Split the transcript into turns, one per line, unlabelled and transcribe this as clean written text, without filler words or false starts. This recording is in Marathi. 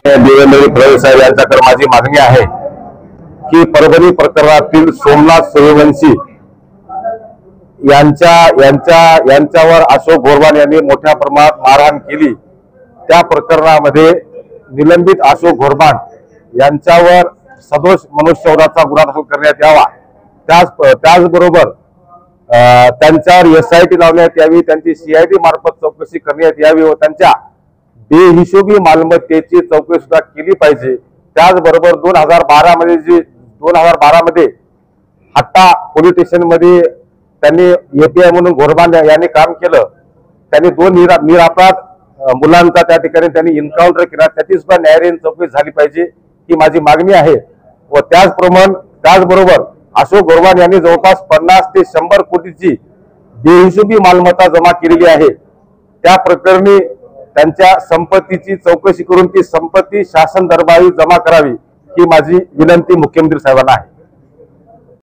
देवेंद्र फडणवीस साहेब यांच्याकडे माझी मागणी आहे की परभणी प्रकरणातील सोमनाथ सूर्यवंशी यांच्यावर अशोक गोरवाल यांनी मोठ्या प्रमाणात मारहाण केली। त्या प्रकरणामध्ये निलंबित अशोक गोरवाल यांच्यावर सदोष मनुष्यवधाचा गुन्हा दाखल करण्यात यावा। त्याचबरोबर त्यांच्यावर SIT लावण्यात यावी, त्यांची CID मार्फत चौकशी करण्यात यावी व त्यांच्या बेहिशोबी मालमत्तेची चौकशी सुद्धा केली पाहिजे। त्याचबरोबर 2012 मध्ये हट्टा पोलीस स्टेशन मध्ये त्यांनी API म्हणून गोरवाल यांनी काम केलं। त्यांनी 2 निरपराध मुलांचा त्या ठिकाणी त्यांनी एन्काउंटर केला, त्याची सुद्धा न्यायालयीन चौकशी झाली पाहिजे ही माझी मागणी आहे। व त्याचबरोबर अशोक गोरवाल यांनी जवळपास 50 ते 100 कोटीची बेहिशोबी मालमत्ता जमा केलेली आहे। त्या प्रकरणी त्यांच्या संपत्तीची चौकशी करून ती संपत्ती शासन दरबारी जमा करावी ही माझी विनंती मुख्यमंत्री साहेबांना आहे।